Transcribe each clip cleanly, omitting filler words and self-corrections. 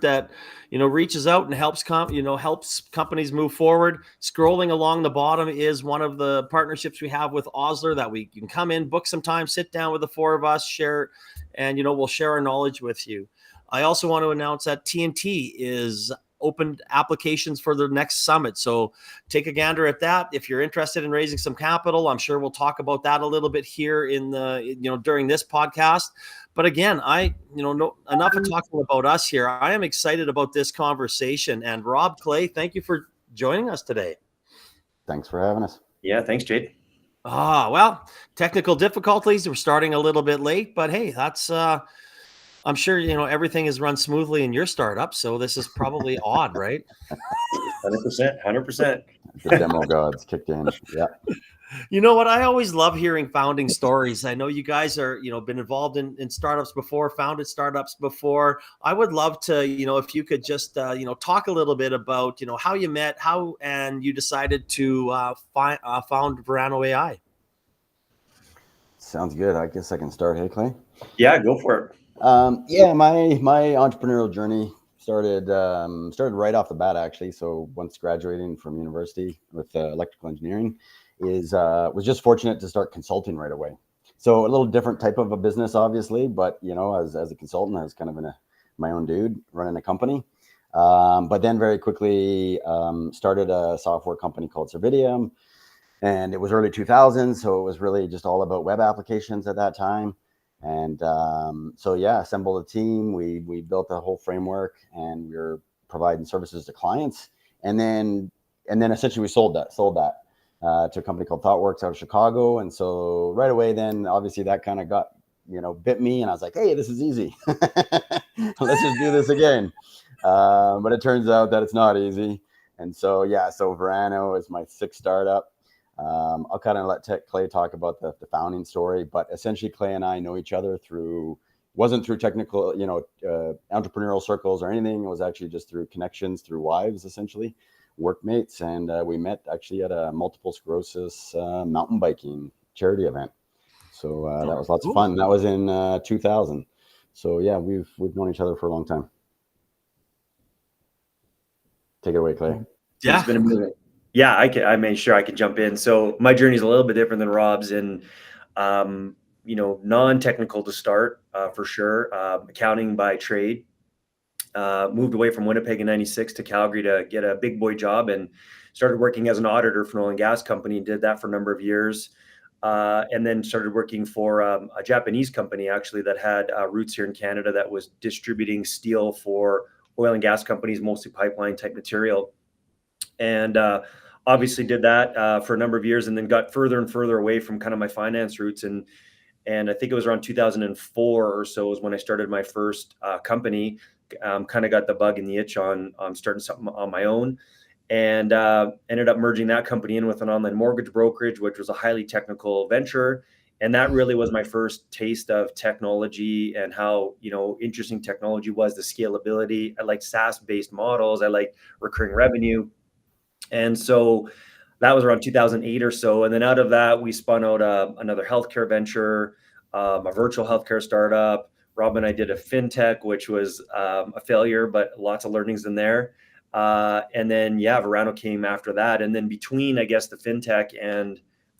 that, reaches out and helps helps companies move forward. Scrolling along the bottom is one of the partnerships we have with Osler that you can come in, book some time, sit down with the four of us, share, and we'll share our knowledge with you. I also want to announce that TNT is opened applications for the next summit. So take a gander at that. If you're interested in raising some capital, I'm sure we'll talk about that a little bit here in during this podcast. But again, enough of talking about us here. I am excited about this conversation. And Rob, Clay, thank you for joining us today. Thanks for having us. Yeah, thanks, Jade. Well, technical difficulties. We're starting a little bit late, but hey, that's I'm sure, everything is run smoothly in your startup. So this is probably odd, right? 100%. The demo gods kicked in. Yeah. You know what? I always love hearing founding stories. I know you guys are, been involved in startups before, founded startups before. I would love to, if you could just, talk a little bit about, how you met, and you decided to found Verano.ai. Sounds good. I guess I can start. Hey, Clay? Yeah, go for it. My entrepreneurial journey started right off the bat, actually. So once graduating from university with electrical engineering, was just fortunate to start consulting right away. So a little different type of a business, obviously, but as a consultant, I was kind of my own dude running a company. But then very quickly started a software company called Swerdelian, and it was early 2000s, so it was really just all about web applications at that time. And assembled a team. We built a whole framework, and we were providing services to clients. And then essentially we sold that to a company called ThoughtWorks out of Chicago. And so right away, then obviously that kind of got bit me, and I was like, hey, this is easy. Let's just do this again. But it turns out that it's not easy. And so Verano is my sixth startup. I'll kind of let Clay talk about the founding story, but essentially Clay and I know each other wasn't through technical, entrepreneurial circles or anything. It was actually just through connections, through wives, essentially, workmates. And we met actually at a multiple sclerosis mountain biking charity event. So that was lots of fun. That was in 2000. So yeah, we've known each other for a long time. Take it away, Clay. Yeah. It's been a minute. Yeah, I made sure I could jump in. So my journey is a little bit different than Rob's, and non-technical to start for sure. Accounting by trade. Moved away from Winnipeg in '96 to Calgary to get a big boy job, and started working as an auditor for an oil and gas company, and did that for a number of years. And then started working for a Japanese company actually that had roots here in Canada that was distributing steel for oil and gas companies, mostly pipeline type material. And obviously did that for a number of years, and then got further and further away from kind of my finance roots. And I think it was around 2004 or so was when I started my first company. Kind of got the bug and the itch on starting something on my own, and ended up merging that company in with an online mortgage brokerage, which was a highly technical venture. And that really was my first taste of technology and how, interesting technology was, the scalability. I liked SaaS-based models. I liked recurring revenue. And so that was around 2008 or so. And then out of that, we spun out another healthcare venture, a virtual healthcare startup. Rob and I did a fintech, which was a failure, but lots of learnings in there. And then, Verano came after that. And then between, I guess, the fintech and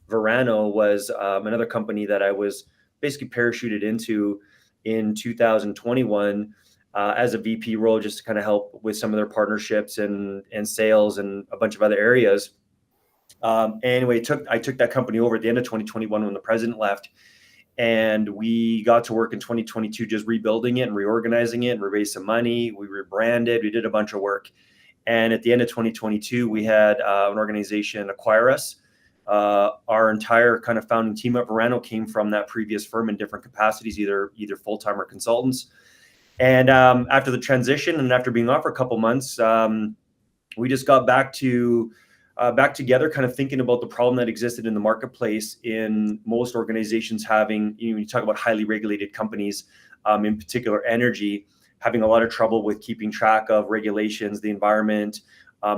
Verano was another company that I was basically parachuted into in 2021. As a VP role, just to kind of help with some of their partnerships and sales and a bunch of other areas. Anyway, I took that company over at the end of 2021 when the president left, and we got to work in 2022 just rebuilding it and reorganizing it. And we raised some money, we rebranded, we did a bunch of work. And at the end of 2022, we had an organization acquire us. Our entire kind of founding team at Verano came from that previous firm in different capacities, either full-time or consultants. And after the transition and after being off for a couple months, we just got back together, kind of thinking about the problem that existed in the marketplace in most organizations having, you talk about highly regulated companies, in particular energy, having a lot of trouble with keeping track of regulations, the environment,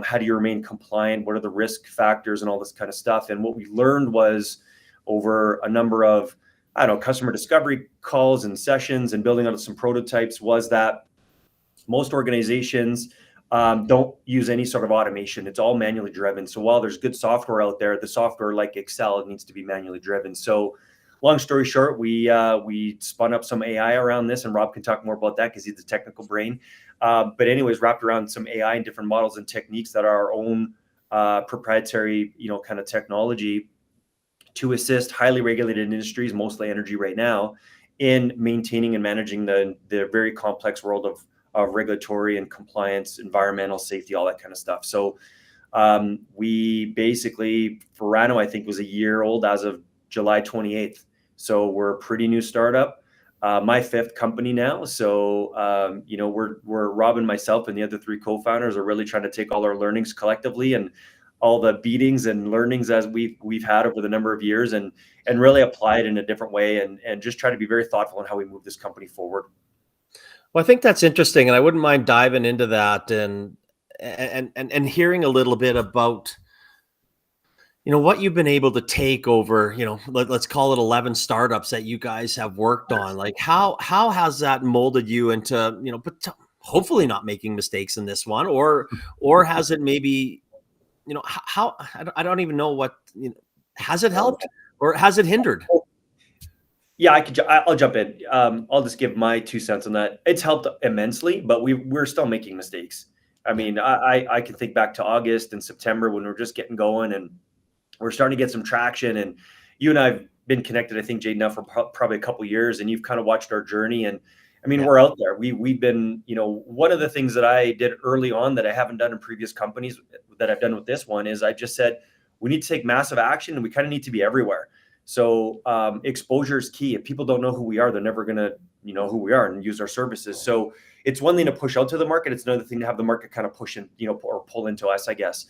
how do you remain compliant, what are the risk factors and all this kind of stuff. And what we learned was over a number of customer discovery calls and sessions and building out some prototypes was that most organizations don't use any sort of automation. It's all manually driven. So while there's good software out there, the software like Excel, it needs to be manually driven. So long story short, we spun up some AI around this, and Rob can talk more about that because he's the technical brain. But anyways, wrapped around some AI and different models and techniques that are our own proprietary, kind of technology to assist highly regulated industries, mostly energy right now, in maintaining and managing the very complex world of regulatory and compliance, environmental safety, all that kind of stuff. So we basically, Verano, I think, was a year old as of July 28th. So we're a pretty new startup. My fifth company now. So, we're Rob and myself and the other three co-founders are really trying to take all our learnings collectively and all the beatings and learnings as we've had over the number of years and really apply it in a different way and just try to be very thoughtful in how we move this company forward. Well, I think that's interesting, and I wouldn't mind diving into that and hearing a little bit about what you've been able to take over, let's call it 11 startups that you guys have worked on. Like how has that molded you into, but hopefully not making mistakes in this one, or has it maybe, how I don't even know what, has it helped or has it hindered? Yeah, I'll jump in. I'll just give my 2 cents on that. It's helped immensely, but we're still making mistakes. I mean, I can think back to August and September when we're just getting going and we're starting to get some traction. And you and I've been connected, I think, Jade, now for probably a couple of years, and you've kind of watched our journey. And I mean, we're out there. We've been, one of the things that I did early on that I haven't done in previous companies that I've done with this one is I just said, we need to take massive action and we kind of need to be everywhere. So exposure is key. If people don't know who we are, they're never going to, who we are and use our services. So it's one thing to push out to the market. It's another thing to have the market kind of push in, or pull into us, I guess.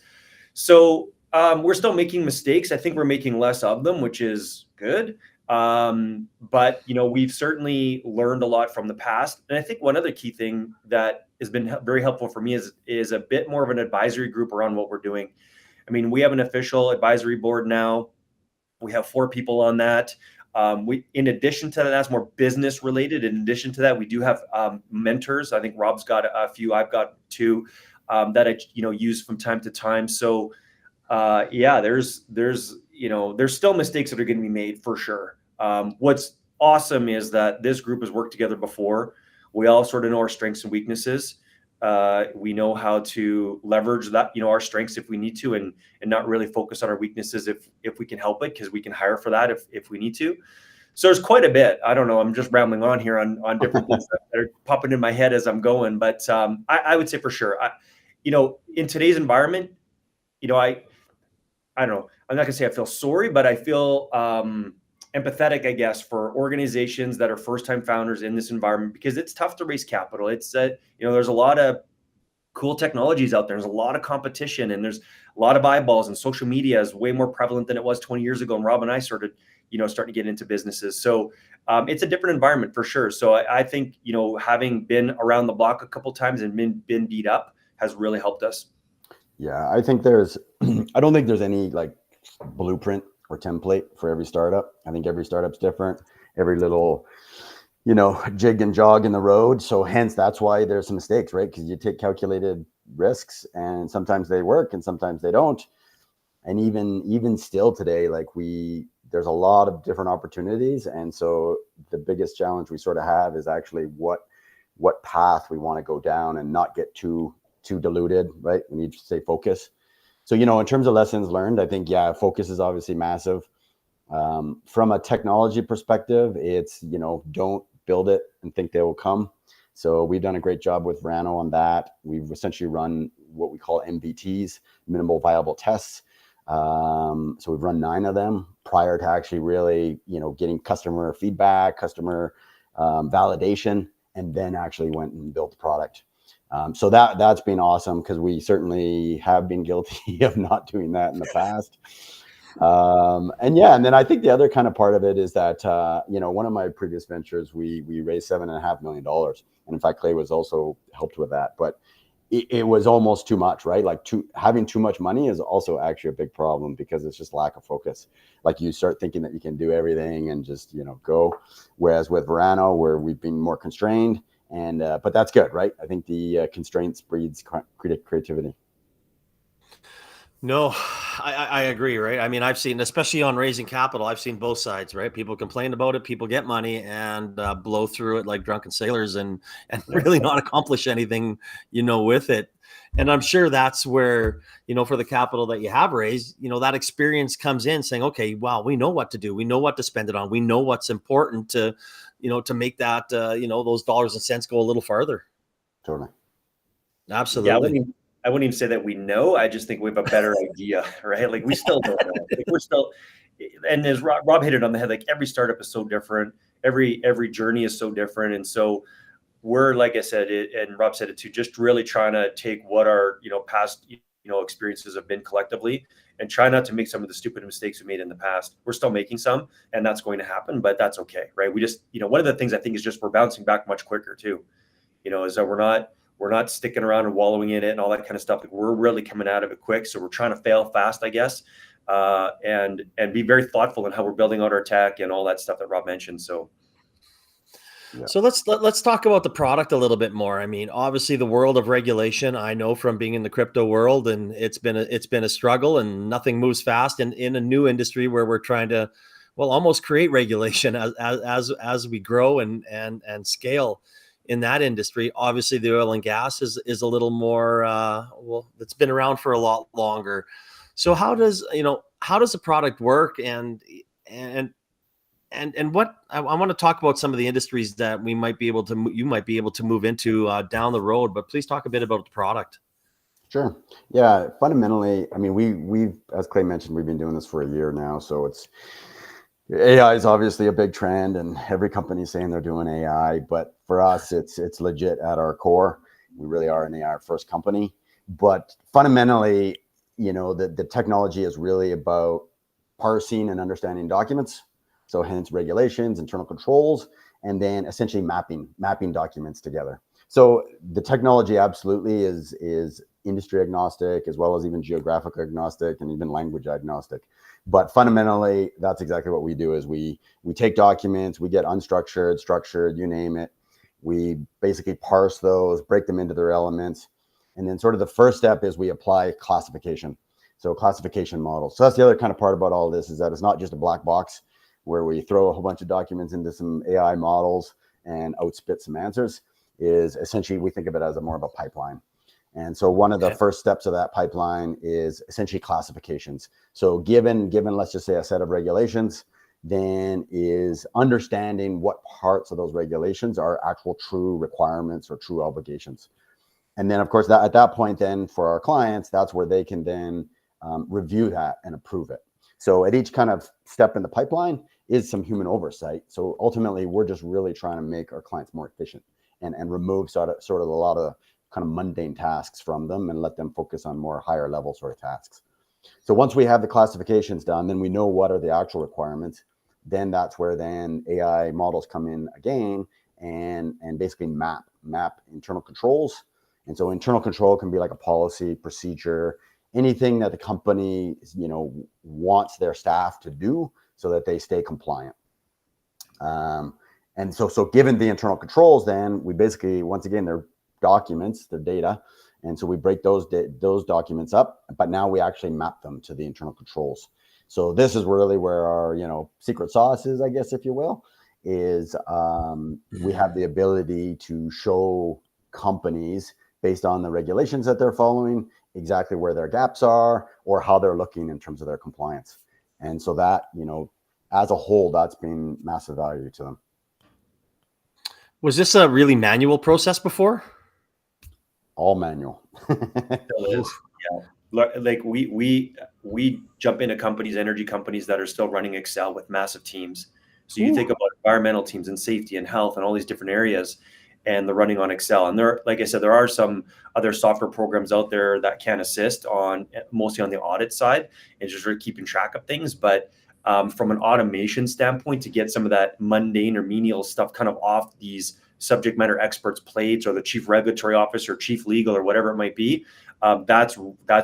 So we're still making mistakes. I think we're making less of them, which is good. But we've certainly learned a lot from the past. And I think one other key thing that has been very helpful for me is a bit more of an advisory group around what we're doing. I mean, we have an official advisory board now. We have 4 people on that. In addition to that, that's more business related. In addition to that, we do have mentors. I think Rob's got a few. I've got 2 that I use from time to time. So there's still mistakes that are going to be made for sure. What's awesome is that this group has worked together before. We all sort of know our strengths and weaknesses. We know how to leverage that, our strengths if we need to, and not really focus on our weaknesses if we can help it, because we can hire for that if we need to. So there's quite a bit. I don't know. I'm just rambling on here on different things that are popping in my head as I'm going. But I would say for sure, in today's environment, I don't know. I'm not gonna say I feel sorry, but I feel empathetic, I guess, for organizations that are first-time founders in this environment, because it's tough to raise capital. It's there's a lot of cool technologies out there. There's a lot of competition, and there's a lot of eyeballs, and social media is way more prevalent than it was 20 years ago. And Rob and I starting to get into businesses. So it's a different environment for sure. So I think, having been around the block a couple of times and been beat up has really helped us. Yeah, I think I don't think there's any like blueprint or template for every startup. I think every startup's different. Every little, jig and jog in the road. So hence that's why there's some mistakes, right? Because you take calculated risks, and sometimes they work and sometimes they don't. And even still today, there's a lot of different opportunities. And so the biggest challenge we sort of have is actually what path we want to go down and not get too diluted, right? We need to stay focused. So, in terms of lessons learned, I think, focus is obviously massive. From a technology perspective, it's, don't build it and think they will come. So we've done a great job with Verano on that. We've essentially run what we call MVTs, minimal viable tests. So we've run 9 of them prior to actually really, getting customer feedback, customer validation, and then actually went and built the product. So that's been awesome, because we certainly have been guilty of not doing that in the past. And then I think the other kind of part of it is that, one of my previous ventures, we raised $7.5 million. And in fact, Clay was also helped with that, but it was almost too much, right? Having too much money is also actually a big problem, because it's just lack of focus. Like, you start thinking that you can do everything and just, go. Whereas with Verano, where we've been more constrained, And but that's good, right? I think the constraints breeds creativity. No, I agree, right? I mean, I've seen, especially on raising capital, I've seen both sides, right? People complain about it, people get money and blow through it like drunken sailors, and really not accomplish anything, with it. And I'm sure that's where, for the capital that you have raised, that experience comes in, saying, okay, wow, we know what to do, we know what to spend it on, we know what's important to, to make that, those dollars and cents go a little farther. Totally. Absolutely. Yeah, I wouldn't even say that we know. I just think we have a better idea, right? Like we still don't know. Like we're still, and as Rob hit it on the head, like every startup is so different. Every journey is so different. And so we're, like I said, and Rob said it too, just really trying to take what our, past, experiences have been collectively, and try not to make some of the stupid mistakes we made in the past. We're still making some, and that's going to happen, but that's okay, right? We just, one of the things I think is just we're bouncing back much quicker too, is that we're not sticking around and wallowing in it and all that kind of stuff. Like we're really coming out of it quick. So we're trying to fail fast, I guess, and be very thoughtful in how we're building out our tech and all that stuff that Rob mentioned. So, yeah. So let's talk about the product a little bit more. I mean, obviously, the world of regulation, I know from being in the crypto world, and it's been a struggle, and nothing moves fast. And in a new industry where we're trying to, well, almost create regulation as we grow and scale in that industry. Obviously, the oil and gas is a little more well, it's been around for a lot longer. So how does the product work, and what I want to talk about some of the industries that you might be able to move into down the road, but please talk a bit about the product. Sure. Yeah. Fundamentally, I mean, we've, as Clay mentioned, we've been doing this for a year now. So AI is obviously a big trend, and every company is saying they're doing AI. But for us, it's legit at our core. We really are an AI first company. But fundamentally, the technology is really about parsing and understanding documents. So hence regulations, internal controls, and then essentially mapping documents together. So the technology absolutely is industry agnostic, as well as even geographic agnostic and even language agnostic. But fundamentally, that's exactly what we do. Is we take documents, we get unstructured, structured, you name it. We basically parse those, break them into their elements. And then sort of the first step is we apply classification. So classification models. So that's the other kind of part about all this, is that it's not just a black box where we throw a whole bunch of documents into some AI models and outspit some answers. Is essentially, we think of it as more of a pipeline. And so one of the first steps of that pipeline is essentially classifications. So given, let's just say, a set of regulations, then is understanding what parts of those regulations are actual true requirements or true obligations. And then, of course, that at that point, then for our clients, that's where they can then review that and approve it. So at each kind of step in the pipeline is some human oversight. So ultimately, we're just really trying to make our clients more efficient and remove sort of a lot of kind of mundane tasks from them and let them focus on more higher level sort of tasks. So once we have the classifications done, then we know what are the actual requirements. Then that's where then AI models come in again and basically map internal controls. And so internal control can be like a policy, procedure, anything that the company wants their staff to do so that they stay compliant. And so given the internal controls, then we basically, once again, they're documents, they're data. And so we break those documents up, but now we actually map them to the internal controls. So this is really where our, secret sauce is, I guess, if you will, is we have the ability to show companies based on the regulations that they're following exactly where their gaps are or how they're looking in terms of their compliance. And so that, as a whole, that's been massive value to them. Was this a really manual process before? All manual. Yeah. Like we jump into companies, energy companies that are still running Excel with massive teams. So you think about environmental teams and safety and health and all these different areas, and they're running on Excel. And there, like I said, there are some other software programs out there that can assist on mostly on the audit side and just really keeping track of things. But from an automation standpoint, to get some of that mundane or menial stuff kind of off these subject matter experts' plates, or the chief regulatory officer, chief legal, or whatever it might be, that's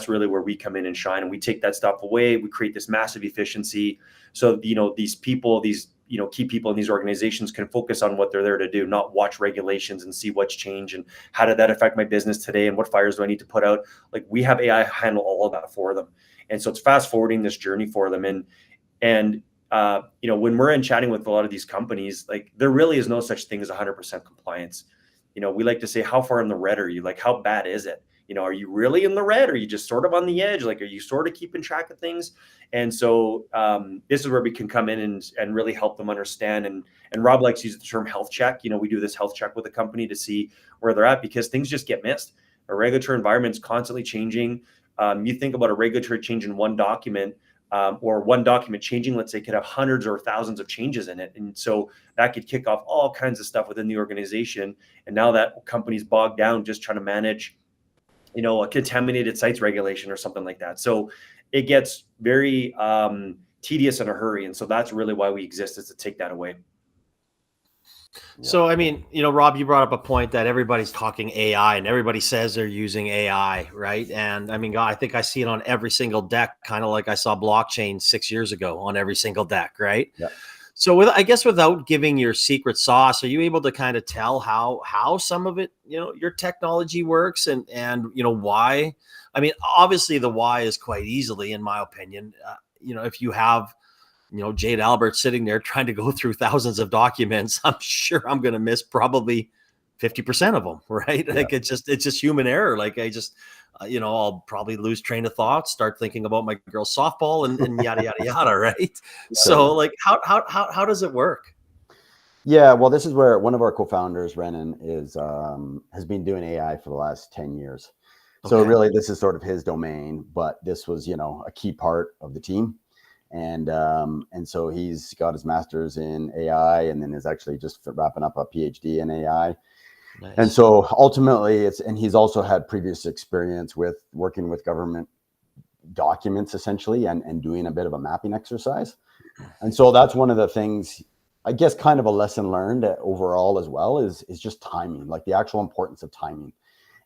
really where we come in and shine, and we take that stuff away. We create this massive efficiency. So these people, these key people in these organizations can focus on what they're there to do, not watch regulations and see what's changed and how did that affect my business today and what fires do I need to put out. Like, we have AI handle all of that for them. And so it's fast forwarding this journey for them. And when we're in chatting with a lot of these companies, like, there really is no such thing as 100% compliance. We like to say, how far in the red are you? Like, how bad is it? Are you really in the red? Or are you just sort of on the edge? Like, are you sort of keeping track of things? And so this is where we can come in and really help them understand. And Rob likes to use the term health check. We do this health check with a company to see where they're at, because things just get missed. A regulatory environment is constantly changing. You think about a regulatory change in one document, or one document changing, let's say, could have hundreds or thousands of changes in it. And so that could kick off all kinds of stuff within the organization. And now that company's bogged down just trying to manage a contaminated sites regulation or something like that. So it gets very tedious in a hurry. And so that's really why we exist, is to take that away. So, I mean, Rob, you brought up a point that everybody's talking AI and everybody says they're using AI, right? And I mean, God, I think I see it on every single deck, kind of like I saw blockchain 6 years ago on every single deck, right? Yeah. So I guess without giving your secret sauce, are you able to kind of tell how some of it, your technology works and why? I mean, obviously the why is quite easily, in my opinion. If you have, Jade Albert sitting there trying to go through thousands of documents, I'm sure I'm going to miss probably 50% of them, right? Yeah. Like, it's just human error. Like, I just, I'll probably lose train of thought, start thinking about my girls' softball and yada, yada, yada. Right. So like, how does it work? Yeah, well, this is where one of our co-founders, Renan, has been doing AI for the last 10 years. So really, this is sort of his domain, but this was, a key part of the team. And so he's got his master's in AI and then is actually just wrapping up a PhD in AI. Nice. And so ultimately and he's also had previous experience with working with government documents essentially and doing a bit of a mapping exercise. And so that's one of the things, I guess, kind of a lesson learned overall as well is just timing, like the actual importance of timing.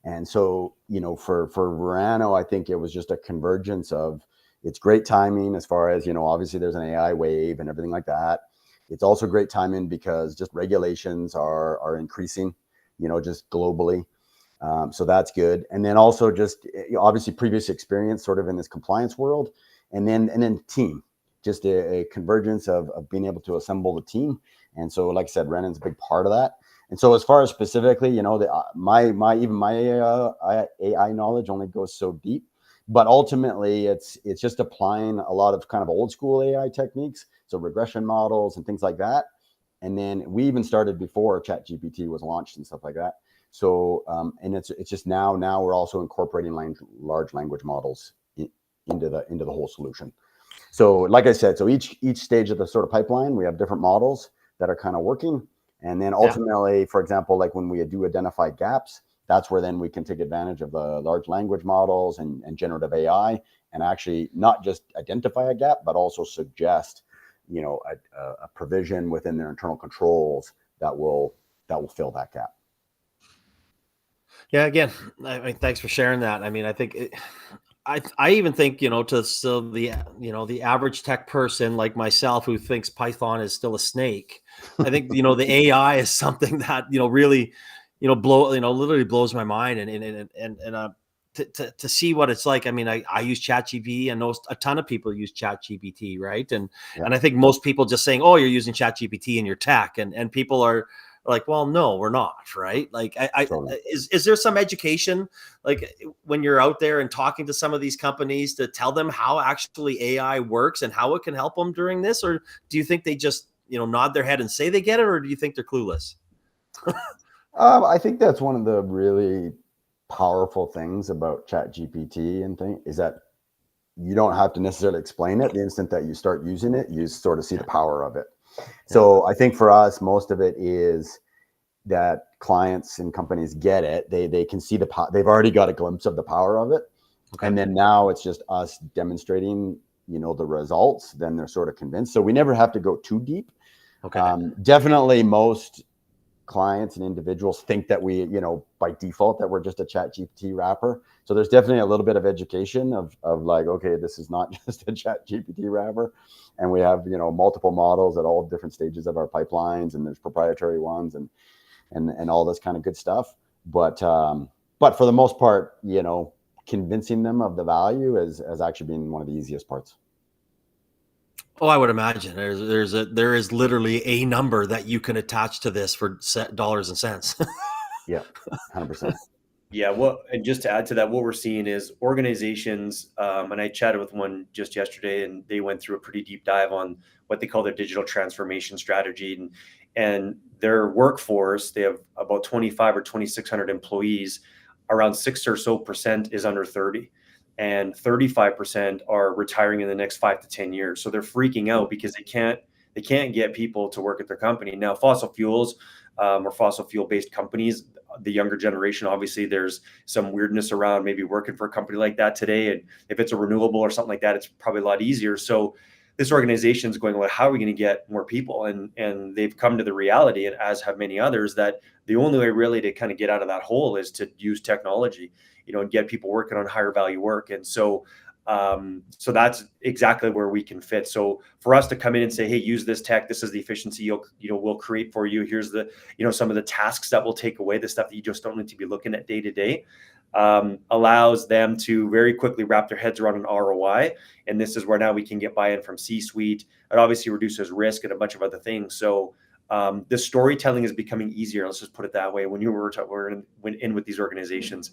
And so, for Verano, I think it was just a convergence of, it's great timing as far as, obviously there's an AI wave and everything like that. It's also great timing because just regulations are increasing, just globally. So that's good. And then also just obviously previous experience sort of in this compliance world, and then team, just a convergence of being able to assemble the team. And so, like I said, Renan's a big part of that. And so as far as specifically, my AI knowledge only goes so deep. But ultimately, it's just applying a lot of kind of old school AI techniques, so regression models and things like that. And then we even started before ChatGPT was launched and stuff like that. So and it's just now we're also incorporating large language models into the whole solution. So like I said, so each stage of the sort of pipeline, we have different models that are kind of working. And then ultimately, for example, like when we do identify gaps, that's where then we can take advantage of the large language models and generative AI and actually not just identify a gap, but also suggest, a provision within their internal controls that will fill that gap. Yeah, again, I mean, thanks for sharing that. I mean, I think I even think, to still the average tech person like myself who thinks Python is still a snake. I think, the AI is something that, really, literally blows my mind and to see what it's like. I mean, I use ChatGPT and know a ton of people use ChatGPT, right? And I think most people just saying, "Oh, you're using ChatGPT in your tech," and people are like, "Well, no, we're not," right? Like, totally. Is there some education, like when you're out there and talking to some of these companies, to tell them how actually AI works and how it can help them during this, or do you think they just nod their head and say they get it, or do you think they're clueless? I think that's one of the really powerful things about ChatGPT and thing is that you don't have to necessarily explain it. The instant that you start using it, you sort of see the power of it. So I think for us, most of it is that clients and companies get it. They can see the power. They've already got a glimpse of the power of it. Okay. And then now it's just us demonstrating, the results. Then they're sort of convinced. So we never have to go too deep. Okay. Definitely most clients and individuals think that we, by default, that we're just a ChatGPT wrapper. So there's definitely a little bit of education of like, okay, this is not just a ChatGPT wrapper. And we have, multiple models at all different stages of our pipelines, and there's proprietary ones and all this kind of good stuff. But for the most part, convincing them of the value has actually been one of the easiest parts. Oh, I would imagine there is literally a number that you can attach to this for dollars and cents. Yeah, 100%. Yeah, and just to add to that, what we're seeing is organizations, and I chatted with one just yesterday, and they went through a pretty deep dive on what they call their digital transformation strategy, and their workforce. They have about 25 or 2,600 employees. Around 6% or so is under 30, and 35% are retiring in the next 5 to 10 years. So they're freaking out because they can't get people to work at their company. Now, fossil fuels or fossil fuel based companies, the younger generation, obviously there's some weirdness around maybe working for a company like that today. And if it's a renewable or something like that, it's probably a lot easier. So this organization is going, well, how are we going to get more people? And they've come to the reality, and as have many others, that the only way really to kind of get out of that hole is to use technology, and get people working on higher value work. And so that's exactly where we can fit. So for us to come in and say, hey, use this tech, this is the efficiency we'll create for you. Here's the, some of the tasks that we'll take away, the stuff that you just don't need to be looking at day to day, allows them to very quickly wrap their heads around an ROI. And this is where now we can get buy-in from C-suite. It obviously reduces risk and a bunch of other things. So the storytelling is becoming easier. Let's just put it that way. When you were in with these organizations.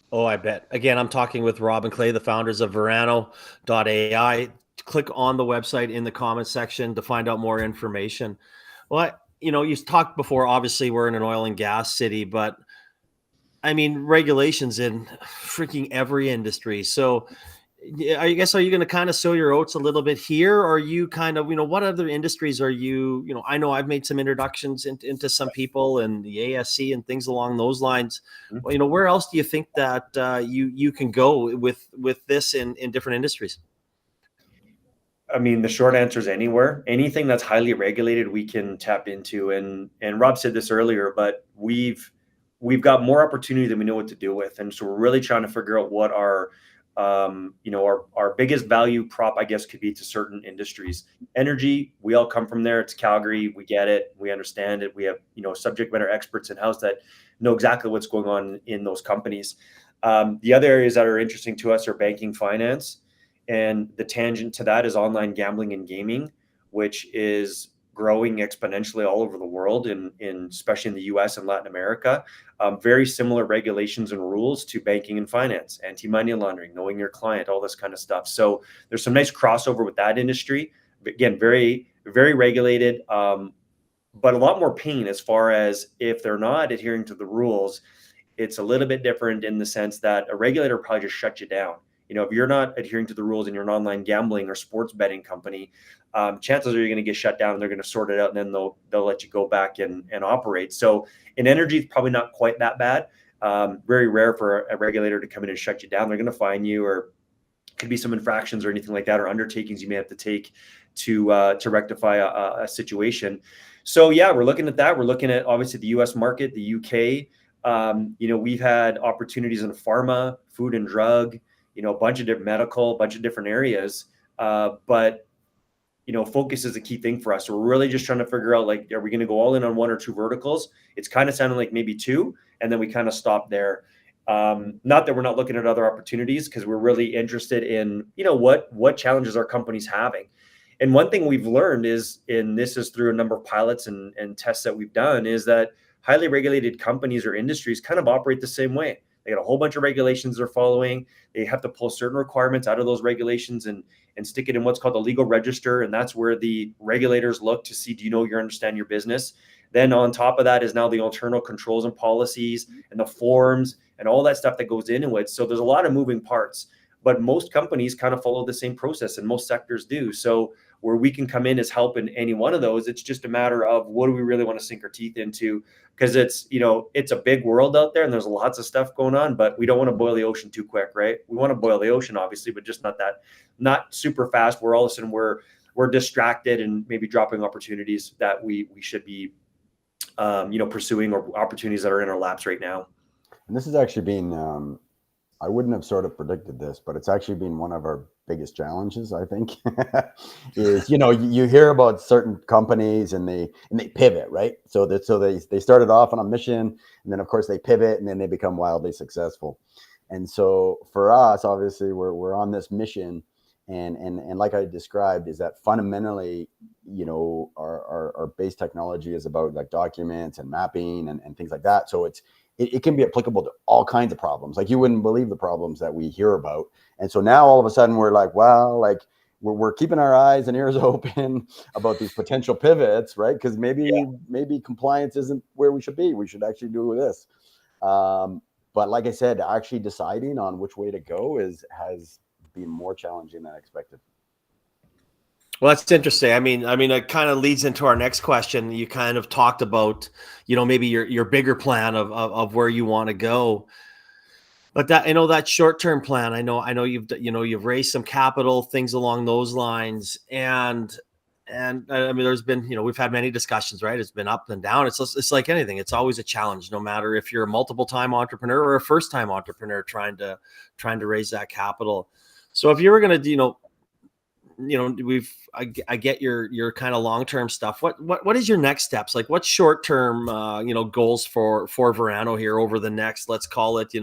Oh, I bet. Again, I'm talking with Rob and Clay, the founders of Verano.ai. Click on the website in the comments section to find out more information. Well, you talked before, obviously we're in an oil and gas city, but I mean, regulations in freaking every industry. So I guess, are you going to kind of sow your oats a little bit here? Or are you kind of, what other industries are you, I know I've made some introductions into some people and the ASC and things along those lines. Well, where else do you think that you can go with this in different industries? I mean, the short answer is anywhere. Anything that's highly regulated, we can tap into. And Rob said this earlier, but we've got more opportunity than we know what to do with. And so we're really trying to figure out what our biggest value prop, I guess, could be to certain industries. Energy, we all come from there. It's Calgary. We get it. We understand it. We have, subject matter experts in-house that know exactly what's going on in those companies. The other areas that are interesting to us are banking, finance. And the tangent to that is online gambling and gaming, which is growing exponentially all over the world, especially in the US and Latin America. Very similar regulations and rules to banking and finance, anti-money laundering, knowing your client, all this kind of stuff. So there's some nice crossover with that industry. Again, very, very regulated, but a lot more pain as far as if they're not adhering to the rules. It's a little bit different in the sense that a regulator probably just shut you down. If you're not adhering to the rules and you're an online gambling or sports betting company, chances are you're going to get shut down, and they're going to sort it out, and then they'll let you go back and operate. So in energy, it's probably not quite that bad. Very rare for a regulator to come in and shut you down. They're going to fine you, or could be some infractions or anything like that, or undertakings you may have to take to rectify a situation. So yeah, we're looking at that. We're looking at obviously the US market, the UK. We've had opportunities in pharma, food and drug, a bunch of different medical, a bunch of different areas. But focus is a key thing for us. So we're really just trying to figure out, like, are we going to go all in on one or two verticals? It's kind of sounding like maybe two, and then we kind of stop there. Not that we're not looking at other opportunities, because we're really interested in, what challenges are companies having. And one thing we've learned is, and this is through a number of pilots and tests that we've done, is that highly regulated companies or industries kind of operate the same way. They got a whole bunch of regulations they're following. They have to pull certain requirements out of those regulations and stick it in what's called the legal register. And that's where the regulators look to see, do you understand your business? Then on top of that is now the internal controls and policies and the forms and all that stuff that goes into it. So there's a lot of moving parts, but most companies kind of follow the same process, and most sectors do. So where we can come in as help in any one of those, it's just a matter of what do we really want to sink our teeth into, because it's a big world out there and there's lots of stuff going on, but we don't want to boil the ocean too quick, right? We want to boil the ocean, obviously, but just not super fast where all of a sudden we're distracted and maybe dropping opportunities that we should be pursuing, or opportunities that are in our laps right now. And this has actually been, I wouldn't have sort of predicted this, but it's actually been one of our biggest challenges, I think, is, you hear about certain companies and they pivot, right? So they started off on a mission, and then of course they pivot, and then they become wildly successful. And so for us, obviously we're on this mission, and like I described, is that fundamentally, our base technology is about like documents and mapping and things like that. So it can be applicable to all kinds of problems. Like you wouldn't believe the problems that we hear about. And so now all of a sudden we're like, well, like we're keeping our eyes and ears open about these potential pivots, right? Because maybe compliance isn't where we should be. We should actually do this. But like I said, actually deciding on which way to go has been more challenging than expected. Well, that's interesting. I mean, it kind of leads into our next question. You kind of talked about, maybe your bigger plan of where you want to go. But that short-term plan, I know you've raised some capital, things along those lines. And I mean, there's been, we've had many discussions, right? It's been up and down. It's like anything. It's always a challenge, no matter if you're a multiple-time entrepreneur or a first-time entrepreneur trying to raise that capital. So if you were going to, I get your kind of long-term stuff. What is your next steps? Like what's short-term, goals for Verano here over the next, let's call it,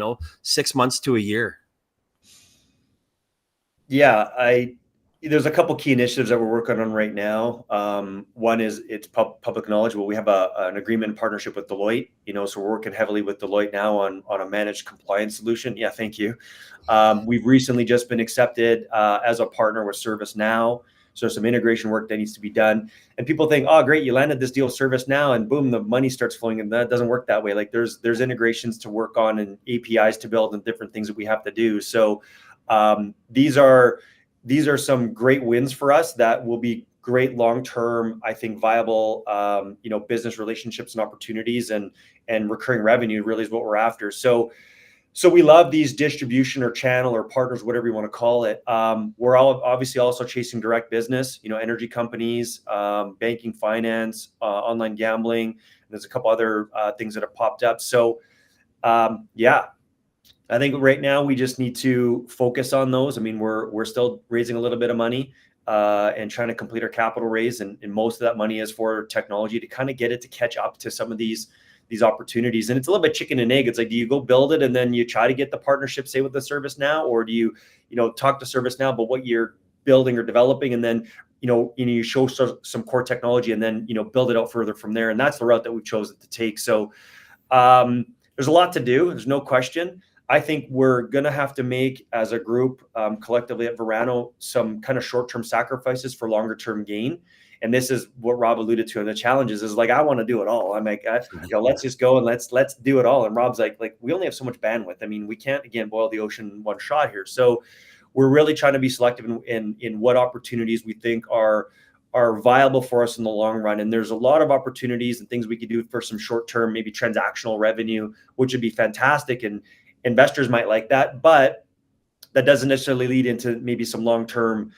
6 months to a year? Yeah, there's a couple key initiatives that we're working on right now. One is it's public knowledge. Well, we have an agreement and partnership with Deloitte, so we're working heavily with Deloitte now on a managed compliance solution. Yeah, thank you. We've recently just been accepted as a partner with ServiceNow. So some integration work that needs to be done. And people think, oh, great, you landed this deal with ServiceNow and boom, the money starts flowing. And that doesn't work that way. Like there's integrations to work on and APIs to build and different things that we have to do. So these are some great wins for us that will be great long-term, I think, viable, business relationships and opportunities, and recurring revenue really is what we're after. So we love these distribution or channel or partners, whatever you want to call it. We're all obviously also chasing direct business, energy companies, banking, finance, online gambling. And there's a couple other things that have popped up. So I think right now we just need to focus on those. I mean, we're still raising a little bit of money and trying to complete our capital raise, and most of that money is for technology to kind of get it to catch up to some of these opportunities. And it's a little bit chicken and egg. It's like, do you go build it and then you try to get the partnership, say with the ServiceNow, or do you talk to ServiceNow about what you're building or developing, and then you show some core technology and then build it out further from there. And that's the route that we've chosen to take. So there's a lot to do. There's no question. I think we're going to have to make, as a group, collectively at Verano, some kind of short-term sacrifices for longer-term gain. And this is what Rob alluded to. And the challenges is like, I want to do it all. I'm like, let's just go and let's do it all. And Rob's like, we only have so much bandwidth. I mean, we can't, again, boil the ocean in one shot here. So we're really trying to be selective in what opportunities we think are viable for us in the long run. And there's a lot of opportunities and things we could do for some short-term, maybe transactional revenue, which would be fantastic. And investors might like that, but that doesn't necessarily lead into maybe some long-term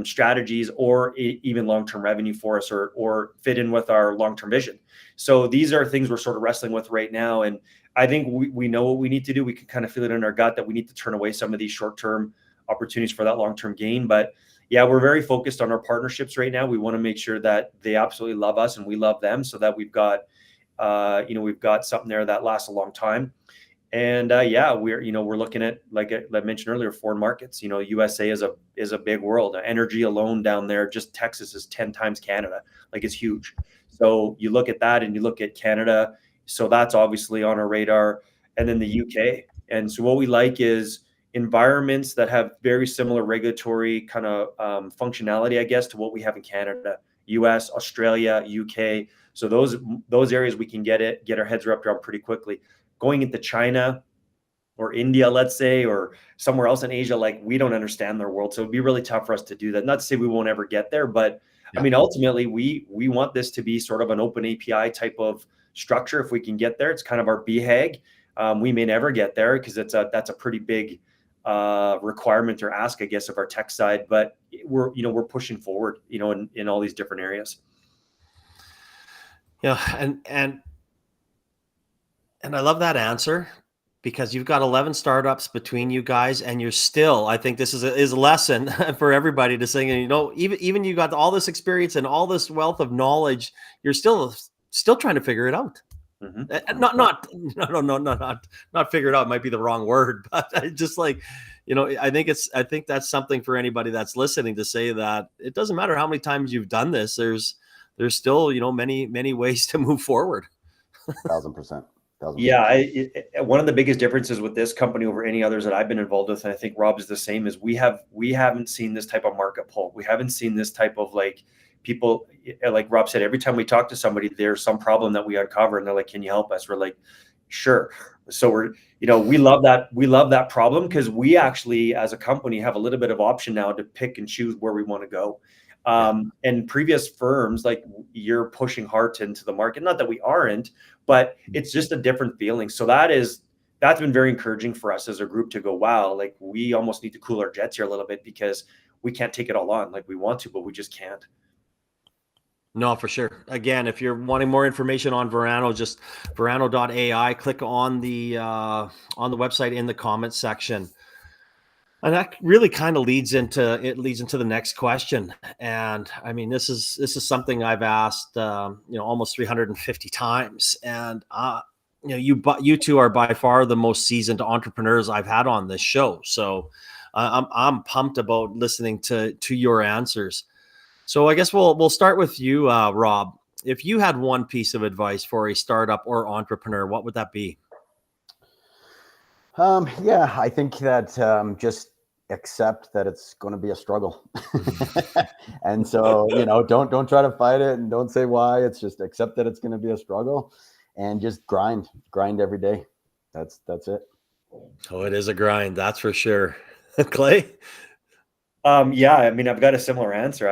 strategies or even long-term revenue for us, or fit in with our long-term vision. So these are things we're sort of wrestling with right now. And I think we know what we need to do. We can kind of feel it in our gut that we need to turn away some of these short-term opportunities for that long-term gain. But yeah, we're very focused on our partnerships right now. We want to make sure that they absolutely love us and we love them, so that we've got something there that lasts a long time. And we're looking at, like I mentioned earlier, foreign markets. USA is a big world. Energy alone down there, just Texas, is 10 times Canada. Like, it's huge. So you look at that and you look at Canada. So that's obviously on our radar. And then the UK. And so what we like is environments that have very similar regulatory kind of functionality, I guess, to what we have in Canada, US, Australia, UK. So those areas we can get our heads wrapped around pretty quickly. Going into China or India, let's say, or somewhere else in Asia, like, we don't understand their world. So it'd be really tough for us to do that. Not to say we won't ever get there, but I mean, ultimately we want this to be sort of an open API type of structure. If we can get there, it's kind of our BHAG. We may never get there because that's a pretty big requirement or ask, I guess, of our tech side, but we're pushing forward, in all these different areas. Yeah, and I love that answer because you've got 11 startups between you guys, and you're still. I think this is a lesson for everybody to say. You know, even you got all this experience and all this wealth of knowledge, you're still trying to figure it out. Mhm. Not no no no not figure it out might be the wrong word, but I just like, I think that's something for anybody that's listening to say that it doesn't matter how many times you've done this. There's still many ways to move forward. 1,000%. 1,000%. Yeah, one of the biggest differences with this company over any others that I've been involved with, and I think Rob is the same, is we haven't seen this type of market pull. We haven't seen this type of like people, like Rob said, every time we talk to somebody, there's some problem that we uncover, and they're like, "Can you help us?" We're like, "Sure." So we love that problem because we actually, as a company, have a little bit of option now to pick and choose where we want to go. And previous firms, like you're pushing hard into the market, not that we aren't, but it's just a different feeling. So that's been very encouraging for us as a group to go, wow, like we almost need to cool our jets here a little bit because we can't take it all on like we want to, but we just can't. No, for sure. Again, if you're wanting more information on Verano, just Verano.ai, click on the website in the comments section. And that really kind of leads into the next question. And I mean, this is something I've asked, almost 350 times. And you two are by far the most seasoned entrepreneurs I've had on this show. So I'm pumped about listening to your answers. So I guess we'll start with you, Rob. If you had one piece of advice for a startup or entrepreneur, what would that be? Yeah, I think that just accept that it's going to be a struggle. And so, don't try to fight it and don't say why. It's just accept that it's going to be a struggle and just grind every day. That's it. Oh, it is a grind, that's for sure. Clay? Yeah, I mean, I've got a similar answer.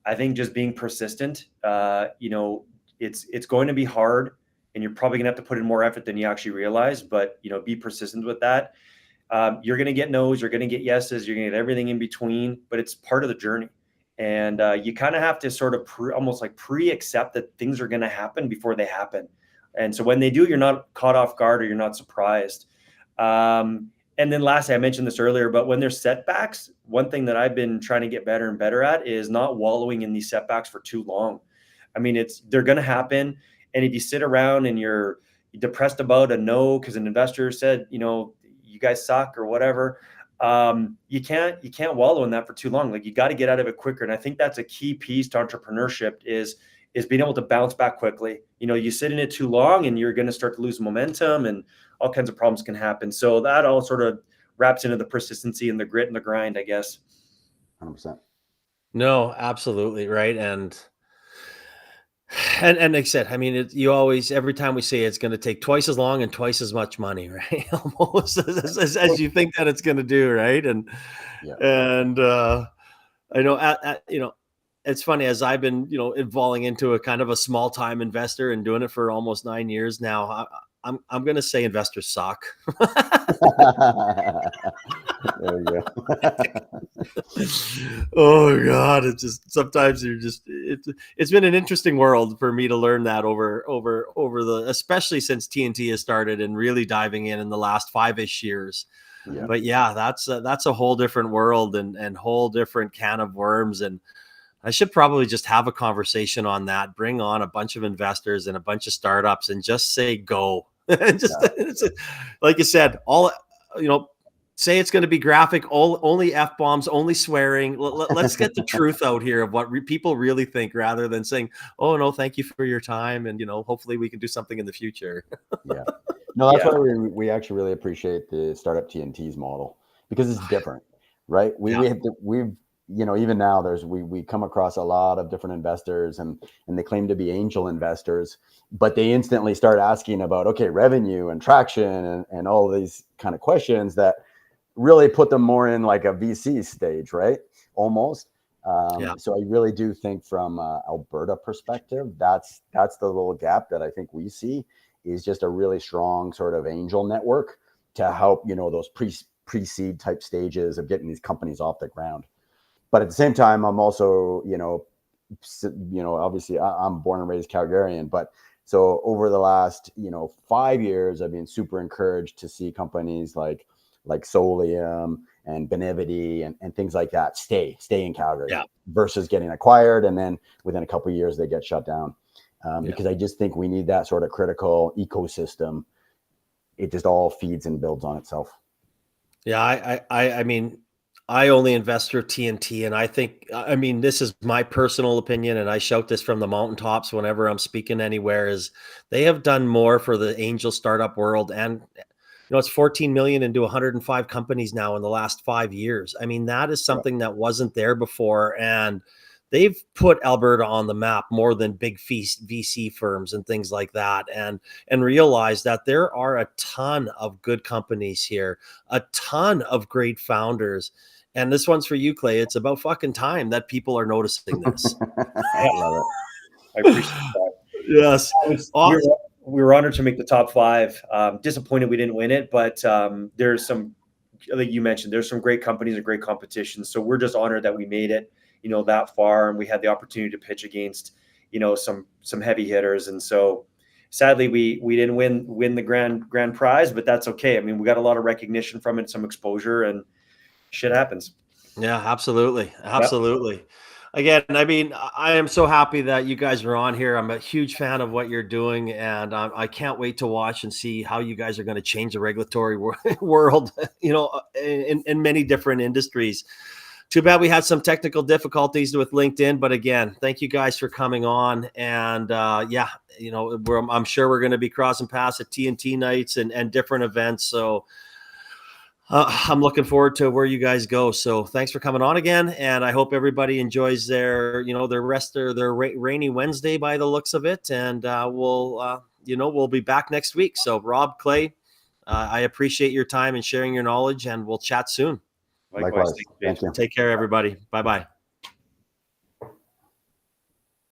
I think just being persistent, it's going to be hard and you're probably gonna have to put in more effort than you actually realize, but be persistent with that. You're going to get no's, you're going to get yeses, you're going to get everything in between, but it's part of the journey. And you kind of have to sort of almost like pre-accept that things are going to happen before they happen. And so when they do, you're not caught off guard or you're not surprised. And then lastly, I mentioned this earlier, but when there's setbacks, one thing that I've been trying to get better and better at is not wallowing in these setbacks for too long. I mean, they're going to happen. And if you sit around and you're depressed about a no because an investor said, you guys suck or whatever, you can't wallow in that for too long. Like you got to get out of it quicker. And I think that's a key piece to entrepreneurship is being able to bounce back quickly. You sit in it too long and you're going to start to lose momentum and all kinds of problems can happen. So that all sort of wraps into the persistency and the grit and the grind, I guess. 100%. No, absolutely right. And like I said, I mean, you always, every time we say it's going to take twice as long and twice as much money, right? Almost as you think that it's going to do, right? Yeah. And I know, it's funny as I've been, evolving into a kind of a small time investor and doing it for almost 9 years now. I'm going to say investors suck. There you go. Oh God, it's just sometimes it's been an interesting world for me to learn that over the, especially since TNT has started and really diving in the last 5-ish years. Yeah. But yeah, that's a whole different world and whole different can of worms. And I should probably just have a conversation on that, bring on a bunch of investors and a bunch of startups and just say go. Like you said, all, say it's going to be graphic, only F-bombs, only swearing. Let's get the truth out here of what people really think rather than saying, oh, no, thank you for your time. And, hopefully we can do something in the future. Yeah. No, that's why we actually really appreciate the Startup TNT's model because it's different, right? We've even now we come across a lot of different investors and they claim to be angel investors, but they instantly start asking about, okay, revenue and traction and all of these kind of questions that really put them more in like a VC stage, right? Almost. So I really do think from Alberta perspective, that's the little gap that I think we see is just a really strong sort of angel network to help, those pre-seed type stages of getting these companies off the ground. But at the same time, I'm also, obviously I'm born and raised Calgarian, but so over the last, 5 years, I've been super encouraged to see companies like Solium and Benevity and things like that stay in Calgary versus getting acquired. And then within a couple of years, they get shut down. Because I just think we need that sort of critical ecosystem. It just all feeds and builds on itself. Yeah, I mean, I only invest through TNT, and I think, I mean, this is my personal opinion, and I shout this from the mountaintops whenever I'm speaking anywhere, is they have done more for the angel startup world. And it's 14 million into 105 companies now in the last 5 years. I mean, that is something that wasn't there before, and they've put Alberta on the map more than big VC firms and things like that, and realize that there are a ton of good companies here, a ton of great founders. And this one's for you, Clay. It's about fucking time that people are noticing this. I love it. I appreciate that. Yes. Awesome. We were honored to make the top 5. Disappointed we didn't win it, but there's some, like you mentioned, there's some great companies and great competition. So we're just honored that we made it, that far, and we had the opportunity to pitch against, some heavy hitters. And so sadly we didn't win the grand prize, but that's okay. I mean, we got a lot of recognition from it, some exposure, and shit happens. Yeah, absolutely. Absolutely. Yep. Again, I mean, I am so happy that you guys are on here. I'm a huge fan of what you're doing, and I can't wait to watch and see how you guys are going to change the regulatory world, in many different industries. Too bad we had some technical difficulties with LinkedIn, but again, thank you guys for coming on. And I'm sure we're going to be crossing paths at TNT nights and different events. So I'm looking forward to where you guys go. So thanks for coming on again. And I hope everybody enjoys their rest of their rainy Wednesday by the looks of it. And we'll be back next week. So Rob, Clay, I appreciate your time and sharing your knowledge, and we'll chat soon. Likewise. Thank you. Take care, everybody. Bye-bye.